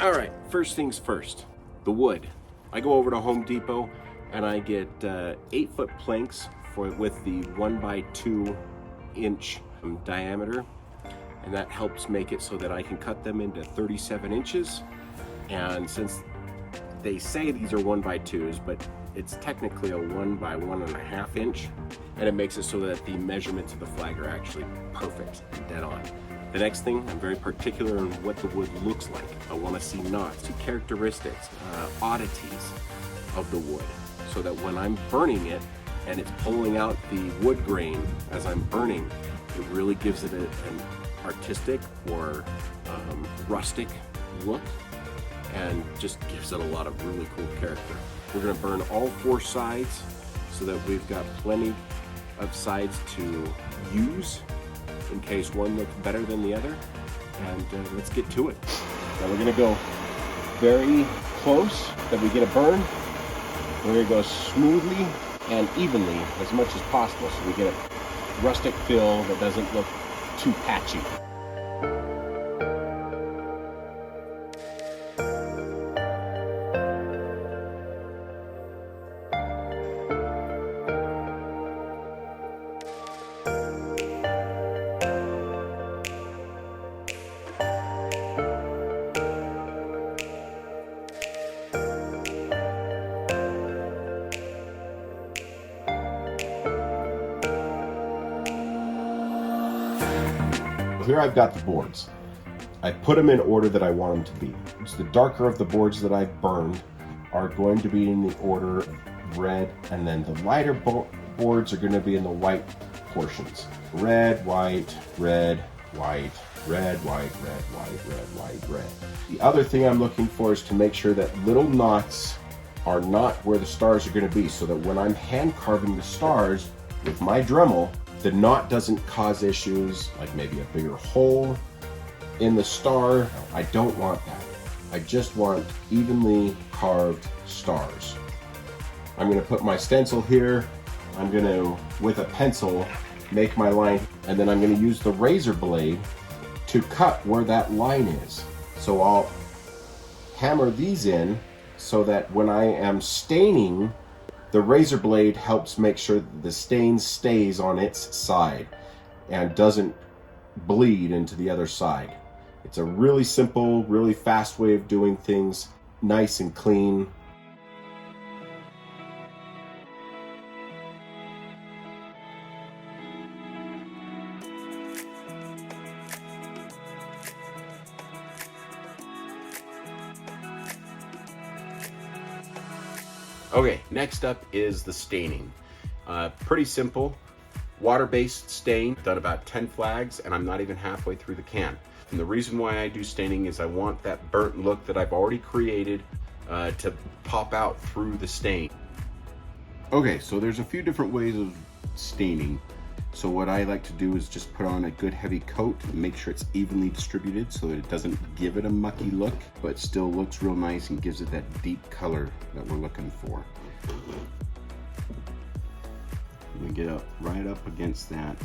All right, first things first, the wood. I go over to Home Depot and I get 8-foot planks with the 1x2 inch diameter, and that helps make it so that I can cut them into 37 inches. And since they say these are 1x2s, but it's technically a 1x1.5 inch, and it makes it so that the measurements of the flag are actually perfect and dead on. The next thing, I'm very particular on what the wood looks like. I want to see knots, see characteristics, oddities of the wood, so that when I'm burning it and it's pulling out the wood grain as I'm burning, it really gives it an artistic or rustic look, and just gives it a lot of really cool character. We're going to burn all 4 sides so that we've got plenty of sides to use in case one looks better than the other. And let's get to it. Now we're going to go very close that we get a burn. We're going to go smoothly and evenly as much as possible so we get a rustic feel that doesn't look too patchy. Here I've got the boards. I put them in order that I want them to be. So the darker of the boards that I've burned are going to be in the order red, and then the lighter boards are going to be in the white portions. Red, white, red, white, red, white, red, white, red, white, red. The other thing I'm looking for is to make sure that little knots are not where the stars are going to be, so that when I'm hand carving the stars with my Dremel, the knot doesn't cause issues like maybe a bigger hole in the star. I don't want that. I just want evenly carved stars. I'm going to put my stencil here. I'm going to, with a pencil, make my line, and then I'm going to use the razor blade to cut where that line is. So I'll hammer these in so that when I am staining, the razor blade helps make sure that the stain stays on its side and doesn't bleed into the other side. It's a really simple, really fast way of doing things, nice and clean. Okay, next up is the staining. Pretty simple, water-based stain. I've done about 10 flags and I'm not even halfway through the can. And the reason why I do staining is I want that burnt look that I've already created to pop out through the stain. Okay, so there's a few different ways of staining. So what I like to do is just put on a good heavy coat and make sure it's evenly distributed so that it doesn't give it a mucky look, but still looks real nice and gives it that deep color that we're looking for. We get up right up against that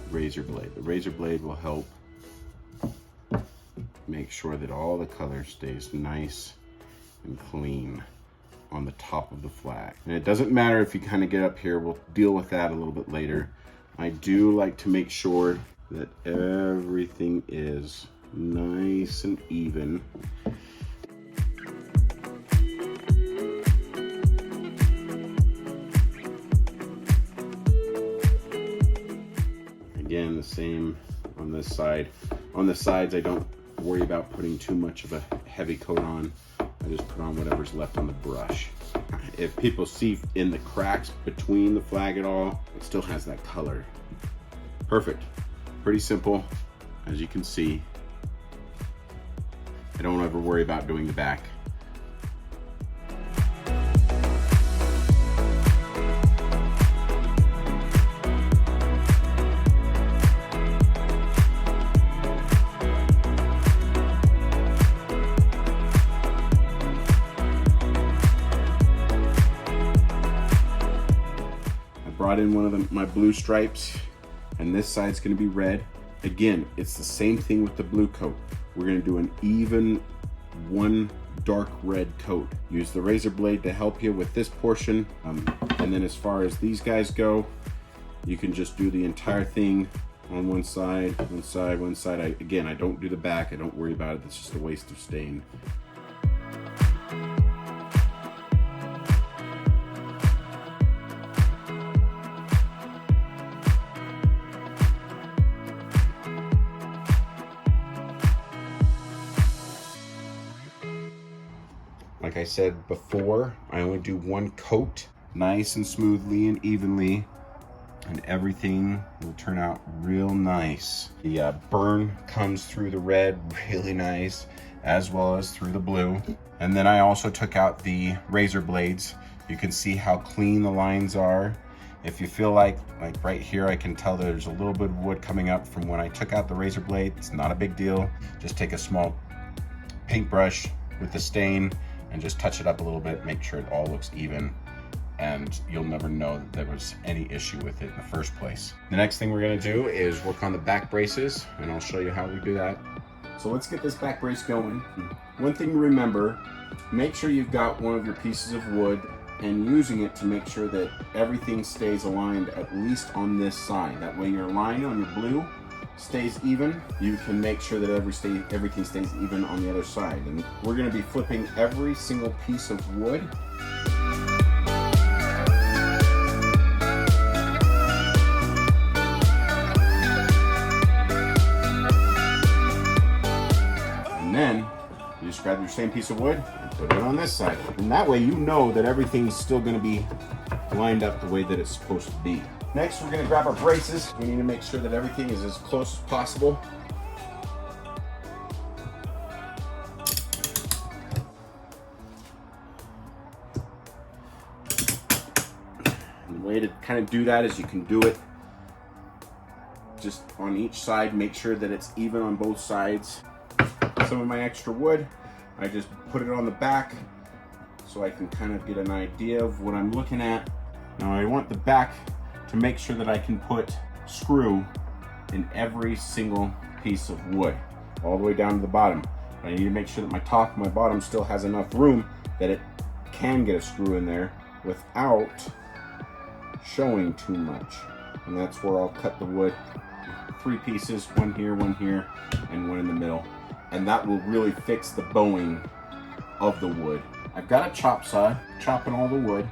razor blade. The razor blade will help make sure that all the color stays nice and clean on the top of the flag. And it doesn't matter if you kind of get up here, we'll deal with that a little bit later. I do like to make sure that everything is nice and even. Again, the same on this side. On the sides, I don't worry about putting too much of a heavy coat on. I just put on whatever's left on the brush. If people see in the cracks between the flag at all, it still has that color. Perfect. Pretty simple, as you can see. I don't ever worry about doing the back. Brought in one of my blue stripes, and this side's going to be red. Again, it's the same thing with the blue coat. we're gonna do an even one dark red coat. Use the razor blade to help you with this portion. And then as far as these guys go, you can just do the entire thing on one side, one side, one side. Again, I don't do the back. I don't worry about it. It's just a waste of stain. Like I said before, I only do one coat, nice and smoothly and evenly, and everything will turn out real nice. The burn comes through the red really nice, as well as through the blue. And then I also took out the razor blades. You can see how clean the lines are. If you feel like right here, I can tell there's a little bit of wood coming up from when I took out the razor blade. It's not a big deal. Just take a small paintbrush with the stain and just touch it up a little bit, make sure it all looks even, and you'll never know that there was any issue with it in the first place. The next thing we're gonna do is work on the back braces, and I'll show you how we do that. So let's get this back brace going. One thing to remember, make sure you've got one of your pieces of wood and using it to make sure that everything stays aligned at least on this side. That way your line on your blue stays even. You can make sure that everything stays even on the other side. And we're going to be flipping every single piece of wood. And then you just grab your same piece of wood and put it on this side. And that way you know that everything's still going to be lined up the way that it's supposed to be. Next, we're going to grab our braces. We need to make sure that everything is as close as possible. And the way to kind of do that is you can do it just on each side. Make sure that it's even on both sides. Some of my extra wood, I just put it on the back so I can kind of get an idea of what I'm looking at. Now I want the back to make sure that I can put screw in every single piece of wood, all the way down to the bottom. I need to make sure that my top and my bottom still has enough room that it can get a screw in there without showing too much. And that's where I'll cut the wood, 3 pieces, one here, and one in the middle. And that will really fix the bowing of the wood. I've got a chop saw, chopping all the wood.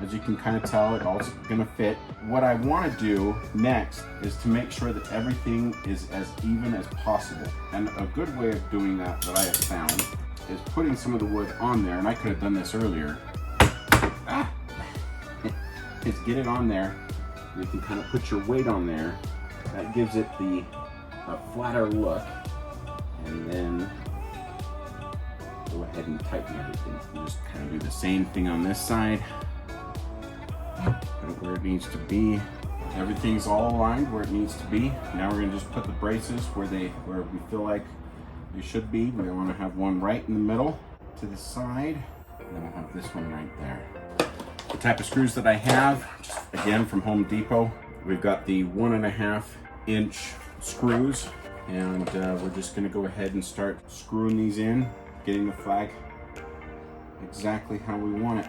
As you can kind of tell, it all's gonna fit. What I want to do next is to make sure that everything is as even as possible. And a good way of doing that I have found is putting some of the wood on there, and I could have done this earlier. Is get it on there. You can kind of put your weight on there. That gives it a flatter look. And then go ahead and tighten everything. You just kind of do the same thing on this side. Put it where it needs to be. Everything's all aligned where it needs to be. Now we're gonna just put the braces where we feel like they should be. We want to have one right in the middle to the side, and then we'll have this one right there. The type of screws that I have, just again from Home Depot, we've got the 1.5 inch screws, and we're just gonna go ahead and start screwing these in, getting the flag exactly how we want it.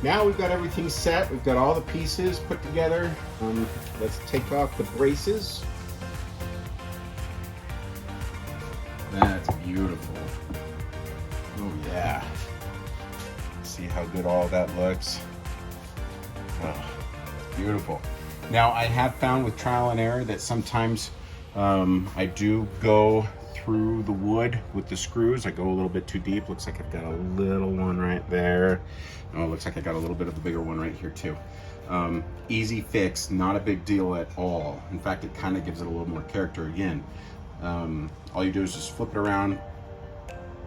Now we've got everything set. We've got all the pieces put together. Let's take off the braces. That's beautiful. Oh yeah. See how good all that looks? Oh, beautiful. Now I have found with trial and error that sometimes I do go through the wood with the screws. I go a little bit too deep. Looks like I've got a little one right there. Oh, looks like I got a little bit of the bigger one right here too. Easy fix, not a big deal at all. In fact, it kind of gives it a little more character again. All you do is just flip it around,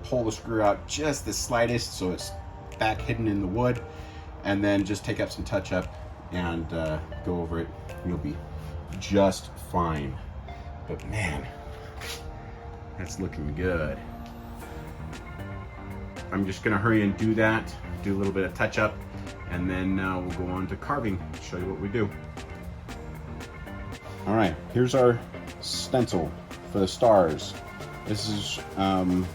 pull the screw out just the slightest so it's back hidden in the wood, and then just take up some touch up and go over it. You'll be just fine. But man, that's looking good. I'm just gonna hurry and do that, do a little bit of touch up, and then we'll go on to carving, show you what we do. All right, here's our stencil for the stars. This is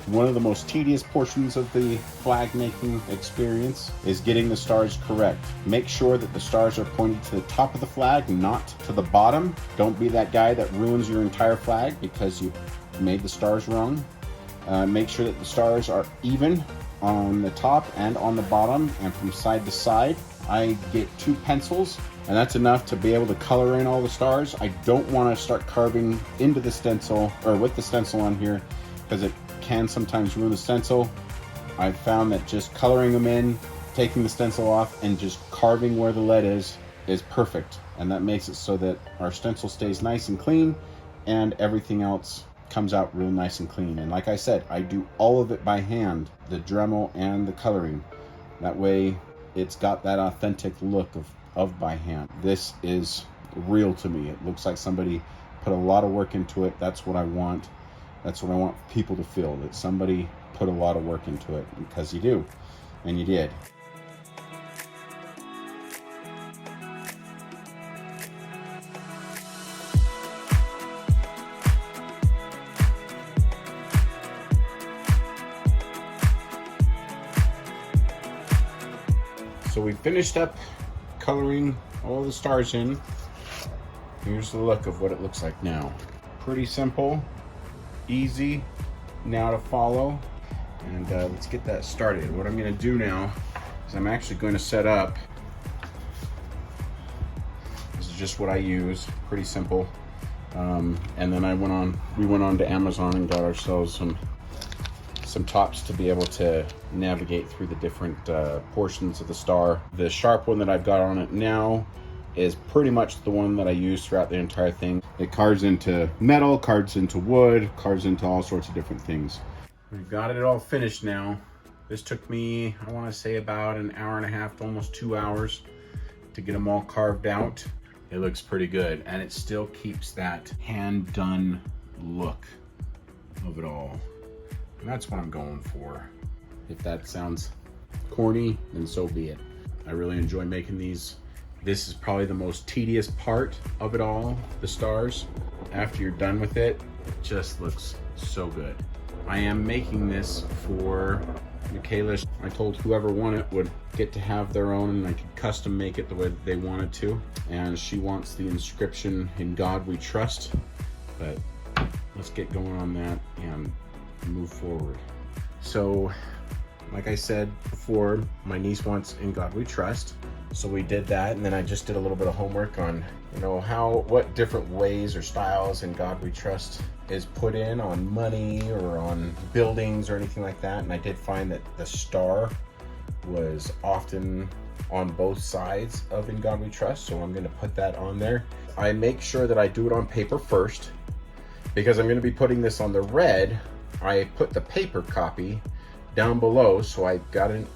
one of the most tedious portions of the flag making experience, is getting the stars correct. Make sure that the stars are pointed to the top of the flag, not to the bottom. Don't be that guy that ruins your entire flag because you made the stars wrong. Make sure that the stars are even on the top and on the bottom and from side to side. I get 2 pencils, and that's enough to be able to color in all the stars. I don't want to start carving into the stencil or with the stencil on here because it can sometimes ruin the stencil. I've found that just coloring them in, taking the stencil off, and just carving where the lead is perfect. And that makes it so that our stencil stays nice and clean and everything else comes out real nice and clean. And like I said, I do all of it by hand, the Dremel and the coloring. That way it's got that authentic look of by hand. This is real to me. It looks like somebody put a lot of work into it. That's what I want. That's what I want people to feel, that somebody put a lot of work into it, because you do, and you did. So we finished up coloring all the stars in. Here's the look of what it looks like now. Pretty simple, easy now to follow. And let's get that started. What I'm gonna do now is I'm actually going to set up. This is just what I use, pretty simple. And then we went on to Amazon and got ourselves some tops to be able to navigate through the different portions of the star. The sharp one that I've got on it now is pretty much the one that I use throughout the entire thing. It carves into metal, carves into wood, carves into all sorts of different things. We've got it all finished now. This took me, I want to say, about an hour and a half to almost 2 hours to get them all carved out. It looks pretty good, and it still keeps that hand-done look of it all. And that's what I'm going for. If that sounds corny, then so be it. I really enjoy making these. This is probably the most tedious part of it all, the stars. After you're done with it, it just looks so good. I am making this for Michaela. I told whoever won it would get to have their own, and I could custom make it the way that they wanted to. And she wants the inscription, "In God We Trust." But let's get going on that and move forward. So like I said before, my niece wants "In God We Trust," so we did that, and then I just did a little bit of homework on what different ways or styles "In God We Trust" is put in on money or on buildings or anything like that. And I did find that the star was often on both sides of "In God We Trust," so I'm going to put that on there. I make sure that I do it on paper first, because I'm going to be putting this on the red. I put the paper copy down below, so I got an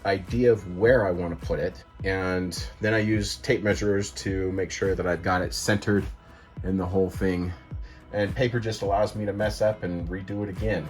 idea of where I want to put it, and then I use tape measures to make sure that I've got it centered in the whole thing. And paper just allows me to mess up and redo it again.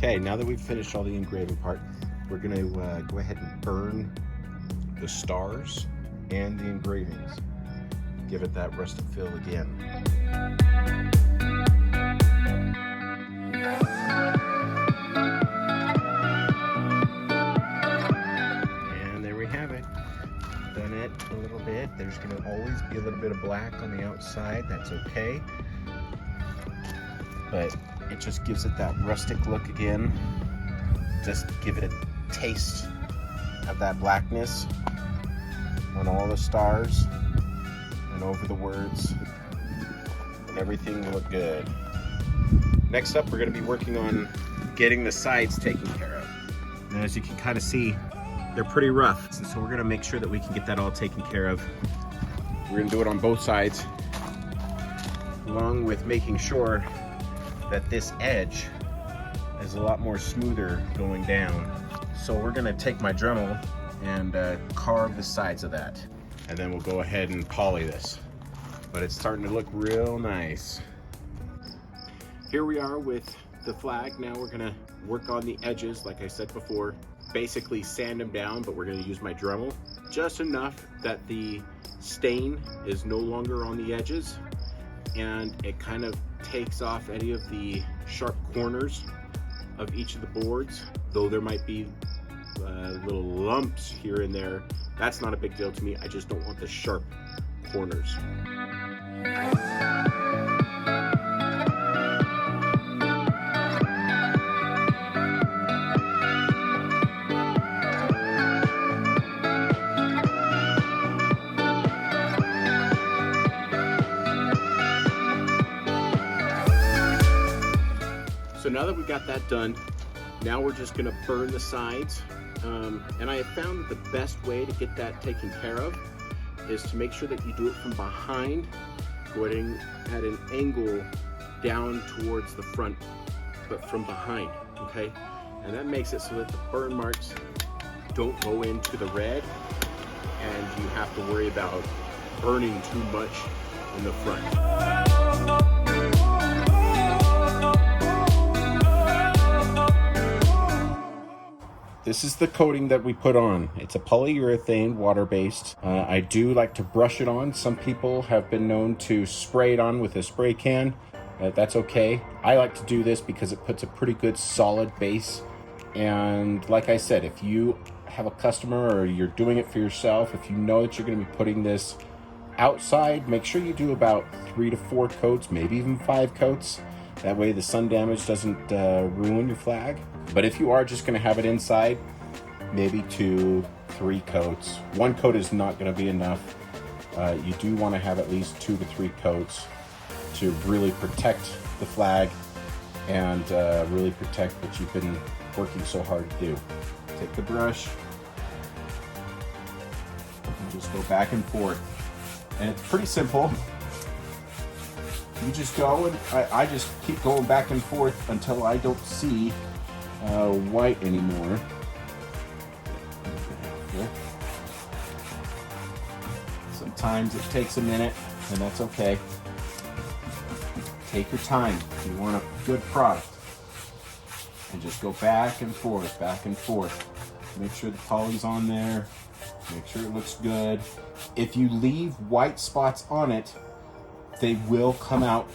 Okay, now that we've finished all the engraving part, we're gonna go ahead and burn the stars and the engravings. Give it that rustic feel again. And there we have it. Done it a little bit. There's going to always be a little bit of black on the outside. That's okay. But it just gives it that rustic look again. Just give it a taste of that blackness on all the stars and over the words. And everything will look good. Next up, we're going to be working on getting the sides taken care of. And as you can kind of see, they're pretty rough. And so we're going to make sure that we can get that all taken care of. We're going to do it on both sides, along with making sure that this edge is a lot more smoother going down. So we're going to take my Dremel and carve the sides of that. And then we'll go ahead and poly this. But it's starting to look real nice. Here we are with the flag. Now we're gonna work on the edges, like I said before, basically sand them down, but we're gonna use my Dremel just enough that the stain is no longer on the edges and it kind of takes off any of the sharp corners of each of the boards. Though there might be little lumps here and there, that's not a big deal to me. I just don't want the sharp corners. So now that we got that done, now we're just gonna burn the sides. And I have found that the best way to get that taken care of is to make sure that you do it from behind, going at an angle down towards the front, but from behind, okay? And that makes it so that the burn marks don't go into the red and you have to worry about burning too much in the front. This is the coating that we put on. It's a polyurethane, water-based. I do like to brush it on. Some people have been known to spray it on with a spray can. That's okay. I like to do this because it puts a pretty good solid base. And like I said, if you have a customer or you're doing it for yourself, if you know that you're gonna be putting this outside, make sure you do about 3 to 4 coats, maybe even 5 coats. That way the sun damage doesn't ruin your flag. But if you are just gonna have it inside, maybe 2, 3 coats. 1 coat is not gonna be enough. You do wanna have at least 2 to 3 coats to really protect the flag and really protect what you've been working so hard to do. Take the brush and just go back and forth. And it's pretty simple. You just go and I just keep going back and forth until I don't see white anymore. Sometimes it takes a minute, and that's okay. Take your time. You want a good product. And just go back and forth, back and forth. Make sure the poly's on there. Make sure it looks good. If you leave white spots on it, they will come out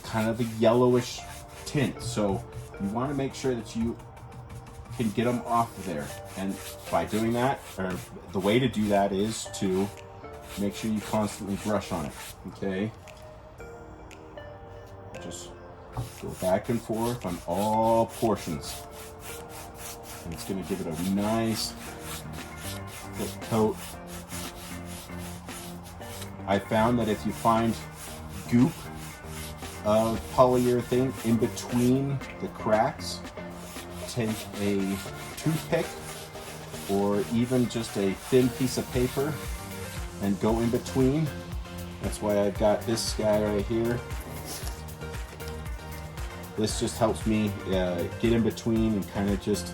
kind of a yellowish tint. So you want to make sure that you can get them off of there. And by doing that, or the way to do that is to make sure you constantly brush on it, okay? Just go back and forth on all portions. And it's gonna give it a nice thick coat. I found that if you find goop of polyurethane in between the cracks, take a toothpick or even just a thin piece of paper and go in between. That's why I've got this guy right here. This just helps me get in between and kind of just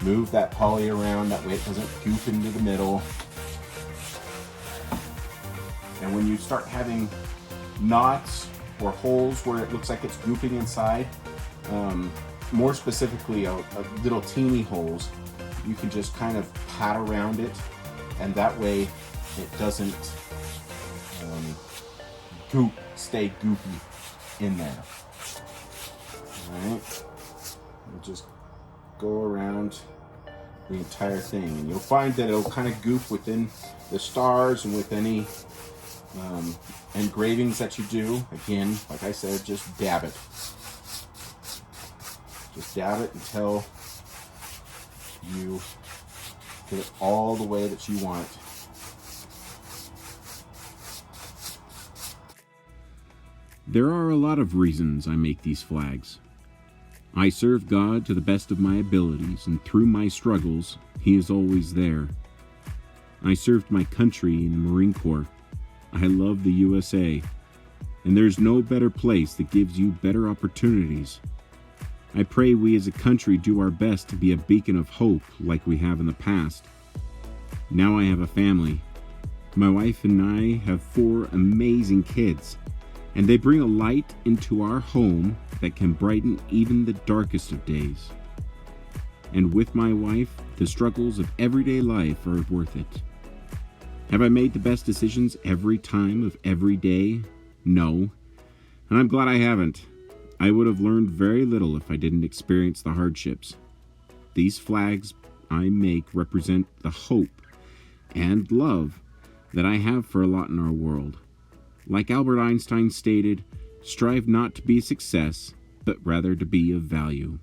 move that poly around. That way it doesn't goop into the middle. And when you start having knots or holes where it looks like it's gooping inside, more specifically little teeny holes, you can just kind of pat around it, and that way it doesn't stay goopy in there. Alright, we'll just go around the entire thing. And you'll find that it'll kind of goof within the stars and with any engravings that you do. Again, like I said, just dab it. Just dab it until you get it all the way that you want it. There are a lot of reasons I make these flags. I serve God to the best of my abilities, and through my struggles, He is always there. I served my country in the Marine Corps. I love the USA, and there's no better place that gives you better opportunities. I pray we as a country do our best to be a beacon of hope like we have in the past. Now I have a family. My wife and I have 4 amazing kids, and they bring a light into our home that can brighten even the darkest of days. And with my wife, the struggles of everyday life are worth it. Have I made the best decisions every time of every day? No. And I'm glad I haven't. I would have learned very little if I didn't experience the hardships. These flags I make represent the hope and love that I have for a lot in our world. Like Albert Einstein stated, strive not to be a success, but rather to be of value.